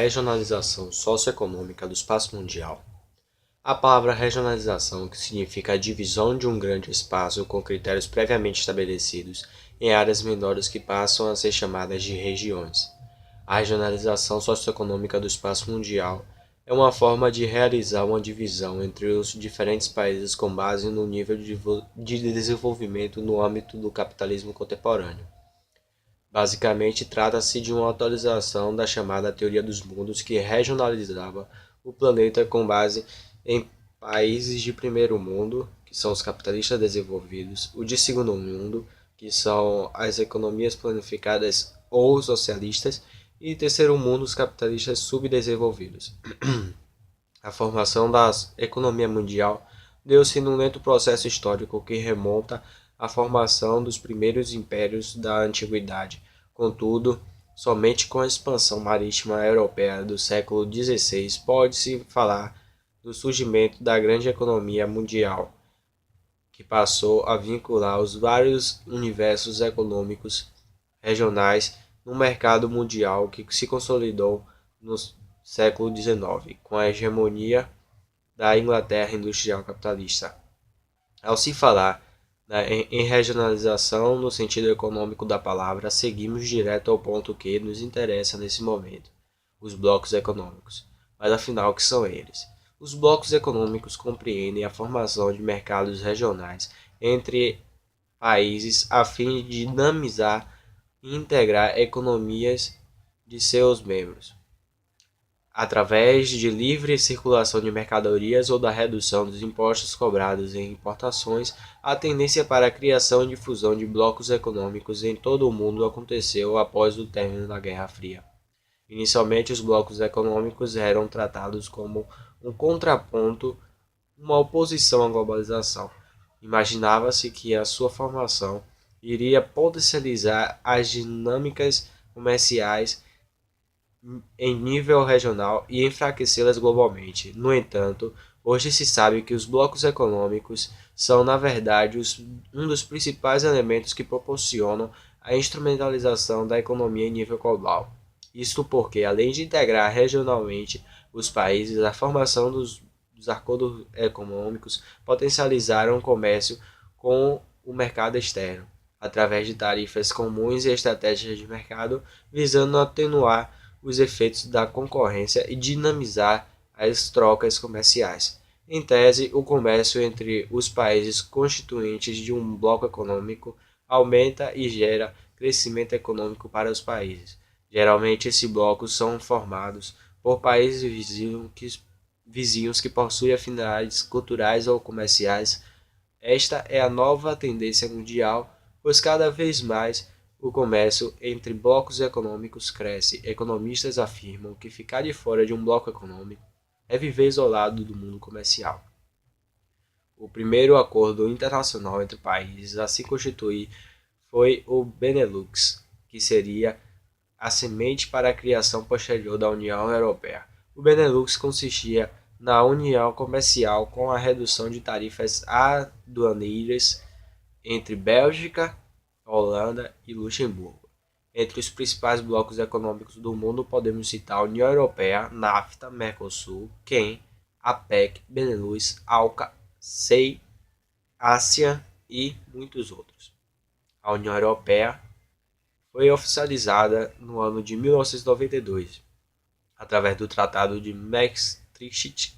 Regionalização socioeconômica do espaço mundial. A palavra regionalização, que significa a divisão de um grande espaço com critérios previamente estabelecidos em áreas menores que passam a ser chamadas de regiões. A regionalização socioeconômica do espaço mundial é uma forma de realizar uma divisão entre os diferentes países com base no nível de desenvolvimento no âmbito do capitalismo contemporâneo. Basicamente, trata-se de uma atualização da chamada Teoria dos Mundos que regionalizava o planeta com base em países de primeiro mundo, que são os capitalistas desenvolvidos, o de segundo mundo, que são as economias planificadas ou socialistas, e terceiro mundo, os capitalistas subdesenvolvidos. A formação da economia mundial deu-se num lento processo histórico que remonta à formação dos primeiros impérios da antiguidade. Contudo, somente com a expansão marítima europeia do século XVI pode-se falar do surgimento da grande economia mundial, que passou a vincular os vários universos econômicos regionais no mercado mundial que se consolidou no século XIX, com a hegemonia da Inglaterra industrial capitalista. Ao se falar em regionalização no sentido econômico da palavra, seguimos direto ao ponto que nos interessa nesse momento, os blocos econômicos. Mas afinal, o que são eles? Os blocos econômicos compreendem a formação de mercados regionais entre países a fim de dinamizar e integrar economias de seus membros, através de livre circulação de mercadorias ou da redução dos impostos cobrados em importações. A tendência para a criação e difusão de blocos econômicos em todo o mundo aconteceu após o término da Guerra Fria. Inicialmente, os blocos econômicos eram tratados como um contraponto, uma oposição à globalização. Imaginava-se que a sua formação iria potencializar as dinâmicas comerciais em nível regional e enfraquecê-las globalmente. No entanto, hoje se sabe que os blocos econômicos são, na verdade, um dos principais elementos que proporcionam a instrumentalização da economia em nível global. Isto porque, além de integrar regionalmente os países, a formação dos acordos econômicos potencializaram o comércio com o mercado externo, através de tarifas comuns e estratégias de mercado, visando atenuar os efeitos da concorrência e dinamizar as trocas comerciais. Em tese, o comércio entre os países constituintes de um bloco econômico aumenta e gera crescimento econômico para os países. Geralmente, esses blocos são formados por países vizinhos que possuem afinidades culturais ou comerciais. Esta é a nova tendência mundial, pois cada vez mais o comércio entre blocos econômicos cresce. Economistas afirmam que ficar de fora de um bloco econômico é viver isolado do mundo comercial. O primeiro acordo internacional entre países a se constituir foi o Benelux, que seria a semente para a criação posterior da União Europeia. O Benelux consistia na união comercial com a redução de tarifas aduaneiras entre Bélgica, Holanda e Luxemburgo. Entre os principais blocos econômicos do mundo podemos citar a União Europeia, NAFTA, Mercosul, CEN, APEC, Benelux, ALCA, SEI, ASEAN e muitos outros. A União Europeia foi oficializada no ano de 1992, através do Tratado de Maastricht.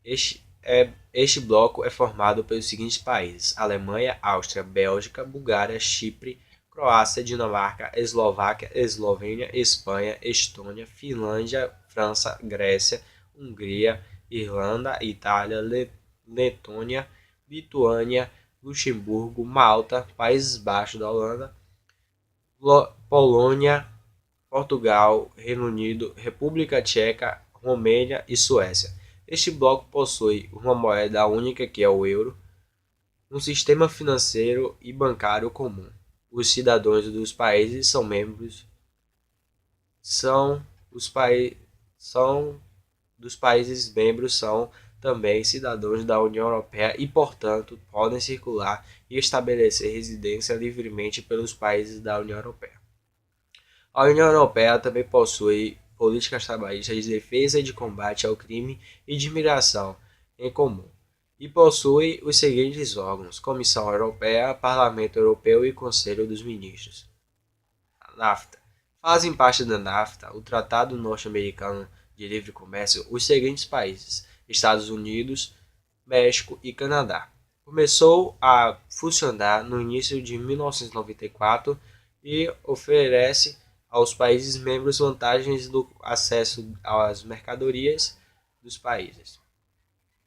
Este bloco é formado pelos seguintes países: Alemanha, Áustria, Bélgica, Bulgária, Chipre, Croácia, Dinamarca, Eslováquia, Eslovênia, Espanha, Estônia, Finlândia, França, Grécia, Hungria, Irlanda, Itália, Letônia, Lituânia, Luxemburgo, Malta, Países Baixos da Holanda, Polônia, Portugal, Reino Unido, República Tcheca, Romênia e Suécia. Este bloco possui uma moeda única, que é o euro, um sistema financeiro e bancário comum. Os cidadãos dos países são membros dos países membros são também cidadãos da União Europeia e, portanto, podem circular e estabelecer residência livremente pelos países da União Europeia. A União Europeia também possui políticas trabalhistas de defesa e de combate ao crime e de migração em comum, e possui os seguintes órgãos: Comissão Europeia, Parlamento Europeu e Conselho dos Ministros. A NAFTA. Fazem parte da NAFTA, o Tratado Norte-Americano de Livre Comércio, os seguintes países: Estados Unidos, México e Canadá. Começou a funcionar no início de 1994 e oferece aos países membros vantagens do acesso às mercadorias dos países.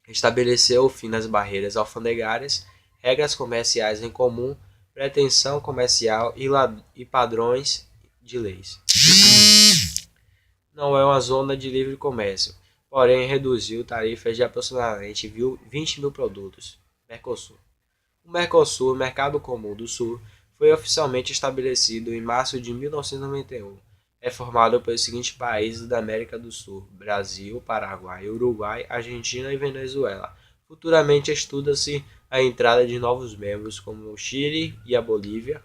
Estabeleceu o fim das barreiras alfandegárias, regras comerciais em comum, pretensão comercial e padrões de leis. Não é uma zona de livre comércio, porém reduziu tarifas de aproximadamente 20 mil produtos. Mercosul. O Mercosul, Mercado Comum do Sul, foi oficialmente estabelecido em março de 1991. É formado pelos seguintes países da América do Sul: Brasil, Paraguai, Uruguai, Argentina e Venezuela. Futuramente estuda-se a entrada de novos membros como o Chile e a Bolívia.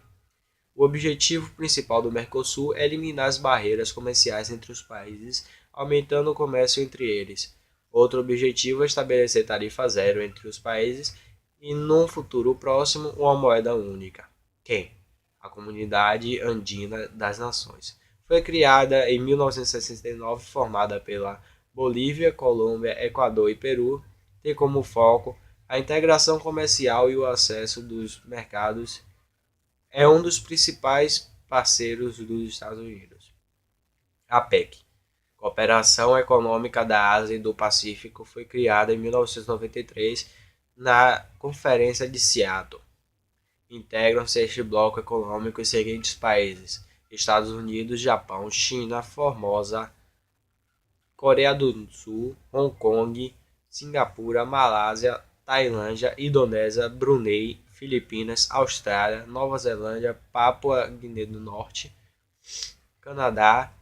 O objetivo principal do Mercosul é eliminar as barreiras comerciais entre os países, aumentando o comércio entre eles. Outro objetivo é estabelecer tarifa zero entre os países e, num futuro próximo, uma moeda única. Quem? A Comunidade Andina das Nações. Foi criada em 1969, formada pela Bolívia, Colômbia, Equador e Peru. Tem como foco a integração comercial e o acesso dos mercados. É um dos principais parceiros dos Estados Unidos. A PEC, Cooperação Econômica da Ásia e do Pacífico, foi criada em 1993 na Conferência de Seattle. Integram-se a este bloco econômico os seguintes países: Estados Unidos, Japão, China, Formosa, Coreia do Sul, Hong Kong, Singapura, Malásia, Tailândia, Indonésia, Brunei, Filipinas, Austrália, Nova Zelândia, Papua Guiné do Norte, Canadá,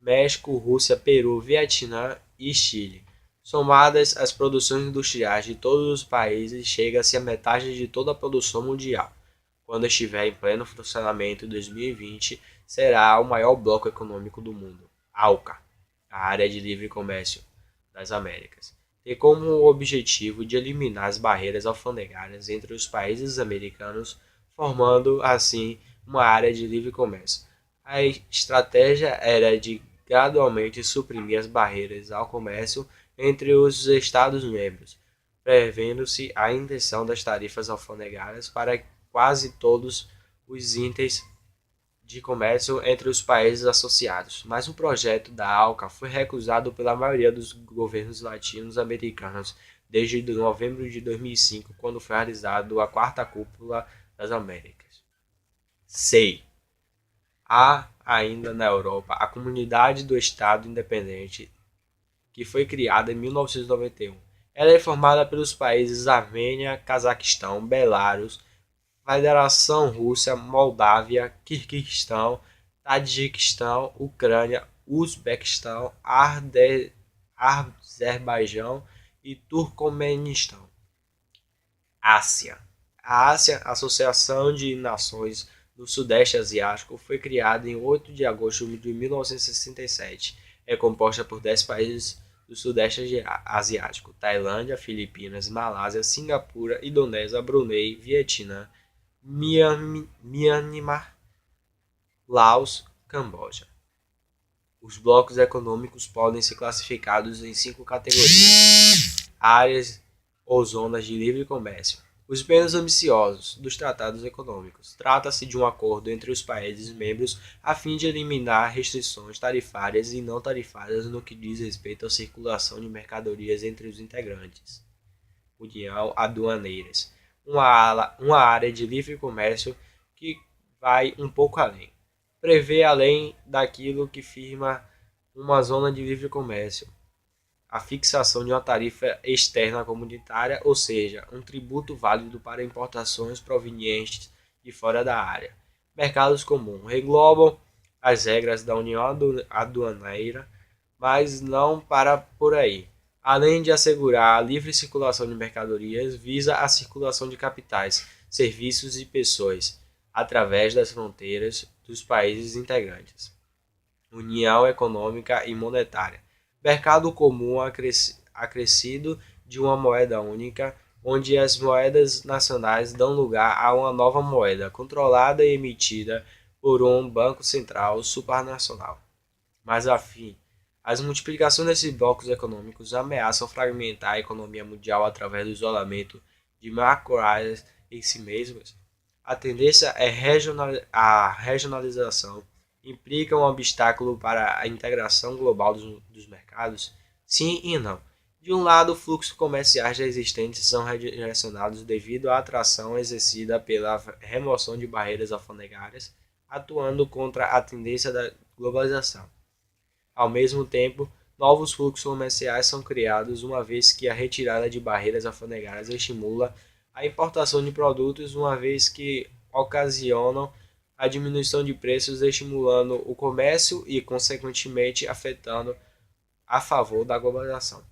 México, Rússia, Peru, Vietnã e Chile. Somadas, as produções industriais de todos os países chega-se a metade de toda a produção mundial. Quando estiver em pleno funcionamento em 2020, será o maior bloco econômico do mundo. ALCA, a Área de Livre Comércio das Américas, tem como objetivo de eliminar as barreiras alfandegárias entre os países americanos, formando assim uma área de livre comércio. A estratégia era de gradualmente suprimir as barreiras ao comércio entre os Estados-membros, prevendo-se a intenção das tarifas alfandegárias para quase todos os itens de comércio entre os países associados, mas o projeto da ALCA foi recusado pela maioria dos governos latinos-americanos desde novembro de 2005, quando foi realizada a Quarta Cúpula das Américas. SEI. Há ainda na Europa a Comunidade do Estado Independente, que foi criada em 1991. Ela é formada pelos países Armênia, Cazaquistão, Belarus, Federação Rússia, Moldávia, Quirguistão, Tadjiquistão, Ucrânia, Uzbequistão, Azerbaijão e Turcomenistão. Ásia. A Ásia, Associação de Nações do Sudeste Asiático, foi criada em 8 de agosto de 1967. É composta por 10 países do Sudeste Asiático: Tailândia, Filipinas, Malásia, Singapura, Indonésia, Brunei, Vietnã, Myanmar, Laos, Camboja. Os blocos econômicos podem ser classificados em 5 categorias: áreas ou zonas de livre comércio. Os menos ambiciosos dos tratados econômicos. Trata-se de um acordo entre os países membros a fim de eliminar restrições tarifárias e não tarifárias no que diz respeito à circulação de mercadorias entre os integrantes. União Aduaneiras. Uma área de livre comércio que vai um pouco além. Prevê além daquilo que firma uma zona de livre comércio a fixação de uma tarifa externa comunitária, ou seja, um tributo válido para importações provenientes de fora da área. Mercados comuns englobam as regras da União Aduaneira, mas não para por aí. Além de assegurar a livre circulação de mercadorias, visa a circulação de capitais, serviços e pessoas através das fronteiras dos países integrantes. união econômica e monetária, mercado comum acrescido de uma moeda única, onde as moedas nacionais dão lugar a uma nova moeda, controlada e emitida por um banco central supranacional. Mas, afim, as multiplicações desses blocos econômicos ameaçam fragmentar a economia mundial através do isolamento de macro-áreas em si mesmas. A tendência é a regionalização implica um obstáculo para a integração global dos mercados? Sim e não. De um lado, fluxos comerciais já existentes são redirecionados devido à atração exercida pela remoção de barreiras alfandegárias, atuando contra a tendência da globalização. Ao mesmo tempo, novos fluxos comerciais são criados uma vez que a retirada de barreiras alfandegárias estimula a importação de produtos, uma vez que ocasionam a diminuição de preços, estimulando o comércio e, consequentemente, atuando a favor da globalização.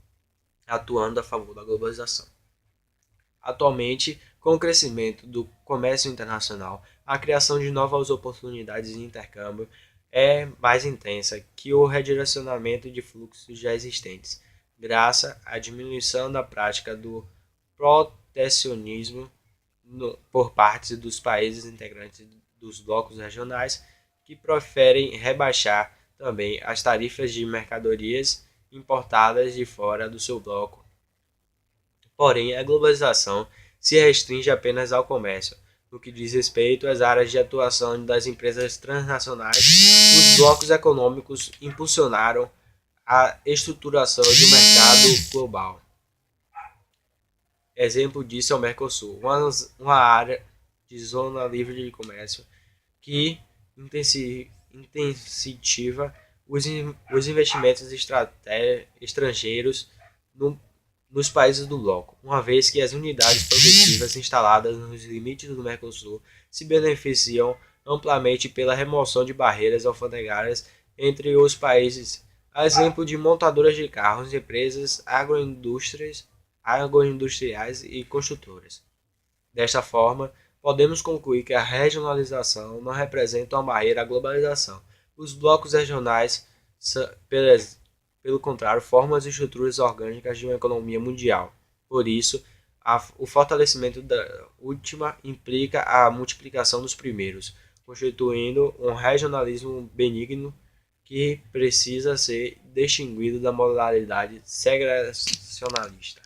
Atualmente, com o crescimento do comércio internacional, a criação de novas oportunidades de intercâmbio é mais intensa que o redirecionamento de fluxos já existentes, graças à diminuição da prática do protecionismo por parte dos países integrantes dos blocos regionais, que preferem rebaixar também as tarifas de mercadorias importadas de fora do seu bloco. Porém, a globalização se restringe apenas ao comércio. No que diz respeito às áreas de atuação das empresas transnacionais, os blocos econômicos impulsionaram a estruturação de um mercado global. Exemplo disso é o Mercosul, uma área de zona livre de comércio que intensiva os investimentos estrangeiros nos países do bloco, uma vez que as unidades produtivas instaladas nos limites do Mercosul se beneficiam amplamente pela remoção de barreiras alfandegárias entre os países, a exemplo de montadoras de carros, empresas agroindustriais e construtoras. Desta forma, podemos concluir que a regionalização não representa uma barreira à globalização. Os blocos regionais, pelo contrário, formam as estruturas orgânicas de uma economia mundial. Por isso, o fortalecimento da última implica a multiplicação dos primeiros, constituindo um regionalismo benigno que precisa ser distinguido da modalidade segregacionista.